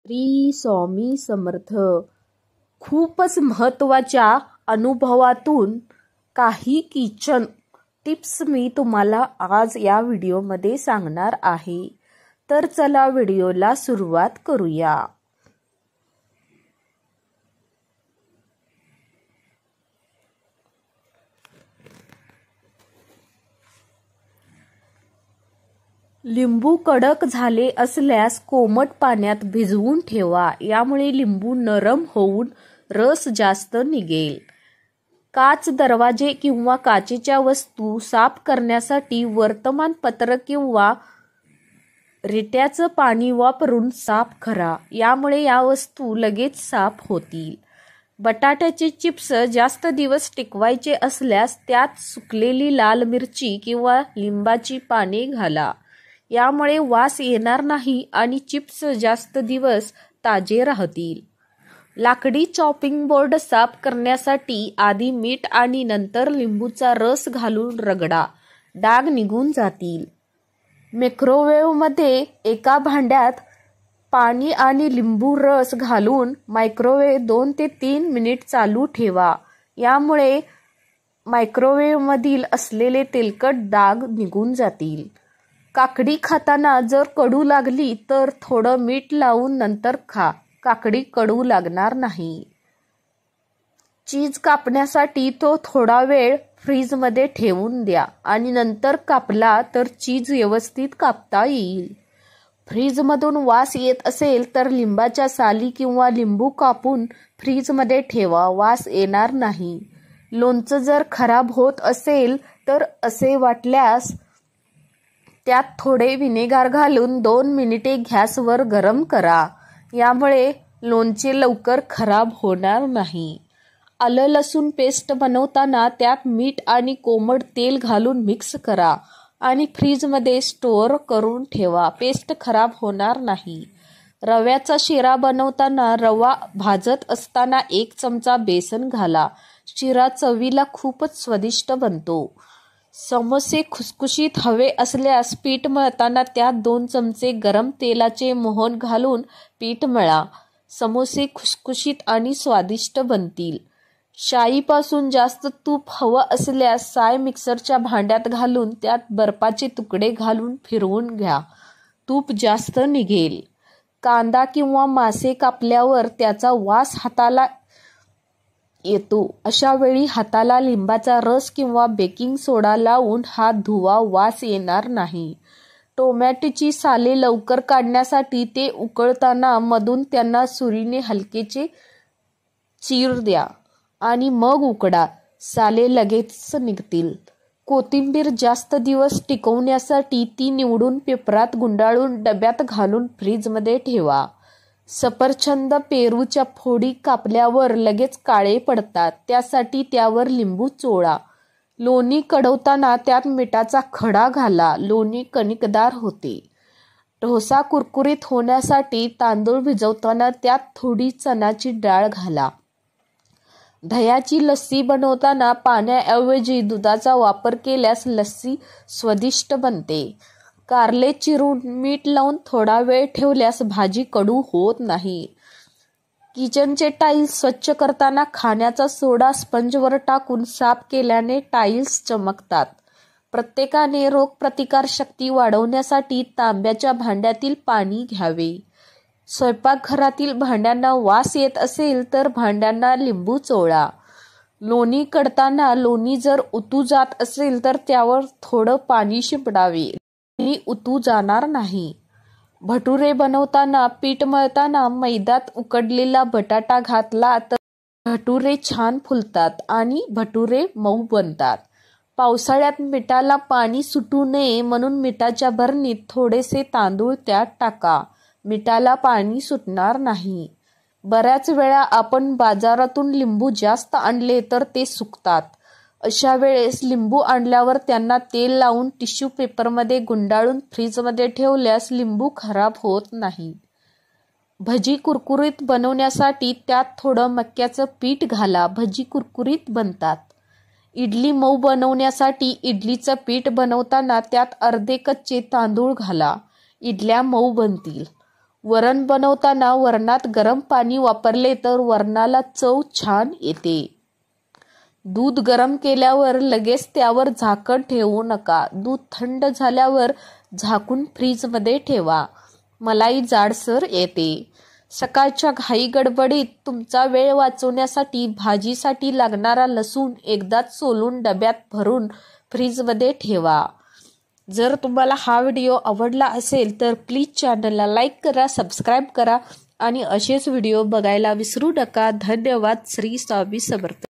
श्री स्वामी समर्थ. खूपच महत्त्वाच्या अनुभवातून काही किचन टिप्स मी तुम्हाला आज या व्हिडिओमध्ये सांगणार आहे. तर चला व्हिडिओला सुरुवात करूया. लिंबू कडक झाले असल्यास कोमट पाण्यात भिजवून ठेवा. यामुळे लिंबू नरम होऊन रस जास्त निघेल. काच, दरवाजे किंवा काचेच्या वस्तू साफ करण्यासाठी वर्तमानपत्र किंवा रिट्याचं पाणी वापरून साफ करा. यामुळे या वस्तू लगेच साफ होतील. बटाट्याचे चिप्स जास्त दिवस टिकवायचे असल्यास त्यात सुकलेली लाल मिरची किंवा लिंबाची पाने घाला. यामुळे वास येणार नाही आणि चिप्स जास्त दिवस ताजे राहतील. लाकडी चॉपिंग बोर्ड साफ करण्यासाठी आधी मीठ आणि नंतर लिंबूचा रस घालून रगडा. डाग निघून जातील. मायक्रोवेव्हमध्ये एका भांड्यात पाणी आणि लिंबू रस घालून मायक्रोवेव्ह 2 ते 3 मिनिट चालू ठेवा. यामुळे मायक्रोवेव्हमधील असलेले तेलकट डाग निघून जातील. काकडी खाताना जर कडू लागली तर थोडं मीठ लावून नंतर खा. काकडी कडू लागणार नाही. चीज कापण्यासाठी तो थोडा वेळ फ्रीजमध्ये ठेवून द्या आणि नंतर कापला तर चीज व्यवस्थित कापता येईल. फ्रीजमधून वास येत असेल तर लिंबाच्या साली किंवा लिंबू कापून फ्रीजमध्ये ठेवा. वास येणार नाही. लोणचं जर खराब होत असेल तर असे वाटल्यास त्यात थोडे व्हिनेगार घालून 2 मिनिटे गॅसवर गरम करा. यामुळे लोणचे लवकर खराब होणार नाही. आलं लसूण पेस्ट बनवताना त्यात मीठ आणि कोमट तेल घालून मिक्स करा आणि फ्रीजमध्ये स्टोअर करून ठेवा. पेस्ट खराब होणार नाही. रव्याचा शिरा बनवताना रवा भाजत असताना 1 चमचा बेसन घाला. शिरा चवीला खूपच स्वादिष्ट बनतो. समोसे खुसखुशीत हवे असल्यास पीठ मळताना त्यात 2 चमचे गरम तेलाचे मोहन घालून पीठ मळा. समोसे खुसखुशीत आणि स्वादिष्ट बनतील. शाईपासून जास्त तूप हवं असल्यास साय मिक्सरच्या भांड्यात घालून त्यात बर्फाचे तुकडे घालून फिरवून घ्या. तूप जास्त निघेल. कांदा किंवा मासे कापल्यावर त्याचा वास हाताला येतो. अशा वेळी हाताला लिंबाचा रस किंवा बेकिंग सोडा लावून हात धुवा. वास येणार नाही. टोमॅटोची साले लवकर काढण्यासाठी ते उकळताना मधून त्यांना सुरीने हलकेचे चीर द्या आणि मग उकडा. साले लगेच निघतील. कोथिंबीर जास्त दिवस टिकवण्यासाठी ती निवडून पेपरात गुंडाळून डब्यात घालून फ्रीजमध्ये ठेवा. सफरचंद, पेरूच्या फोडी कापल्यावर लगेच काळे पडतात. त्यासाठी त्यावर लिंबू चोळा. लोणी कढवताना त्यात मिठाचा खडा घाला. लोणी कणिकदार होते. डोसा कुरकुरीत होण्यासाठी तांदूळ भिजवताना त्यात थोडी चण्याची डाळ घाला. दह्याची लस्सी बनवताना पाण्याऐवजी दुधाचा वापर केल्यास लस्सी स्वादिष्ट बनते. कारले चिरून मीठ लावून थोडा वेळ ठेवल्यास भाजी कडू होत नाही. किचनचे टाईल्स स्वच्छ करताना खाण्याचा सोडा स्पंजवर टाकून साफ केल्याने टाईल्स चमकतात. प्रत्येकाने रोगप्रतिकारशक्ती वाढवण्यासाठी तांब्याच्या भांड्यातील पाणी घ्यावे. स्वयंपाकघरातील भांड्यांना वास येत असेल तर भांड्यांना लिंबू चोळा. लोणी कढताना लोणी जर उतू जात असेल तर त्यावर थोडं पाणी शिंपडावे. लोणी उतू जाणार नाही. भटुरे बनवताना पीठ मळताना मैद्यात उकडलेला बटाटा घातला तर भटुरे छान फुलतात आणि भटुरे मऊ बनतात. पावसाळ्यात मिठाला पाणी सुटू नये म्हणून मिठाच्या भरणीत थोडेसे तांदूळ त्यात टाका. मिठाला पाणी सुटणार नाही. बऱ्याच वेळा आपण बाजारातून लिंबू जास्त आणले तर ते सुकतात. अशा वेळेस लिंबू आणल्यावर त्यांना तेल लावून टिश्यू पेपरमध्ये गुंडाळून फ्रीजमध्ये ठेवल्यास लिंबू खराब होत नाही. भजी कुरकुरीत बनवण्यासाठी त्यात थोडं मक्याचं पीठ घाला. भजी कुरकुरीत बनतात. इडली मऊ बनवण्यासाठी इडलीचं पीठ बनवताना त्यात अर्धे कच्चे तांदूळ घाला. इडल्या मऊ बनतील. वरण बनवताना वरणात गरम पाणी वापरले तर वरणाला चव छान येते. दूध गरम केल्यावर लगेच त्यावर झाकण ठेवू नका. दूध थंड झाल्यावर झाकून फ्रीजमध्ये ठेवा. मलाई जाडसर येते. सकाळच्या घाई गडबडीत तुमचा वेळ वाचवण्यासाठी भाजीसाठी लागणारा लसूण एकदाच सोलून डब्यात भरून फ्रीजमध्ये ठेवा. जर तुम्हाला हा व्हिडिओ आवडला असेल तर प्लीज चॅनलला लाईक करा, सबस्क्राईब करा आणि असेच व्हिडिओ बघायला विसरू नका. धन्यवाद. श्री स्वामी समर्थ.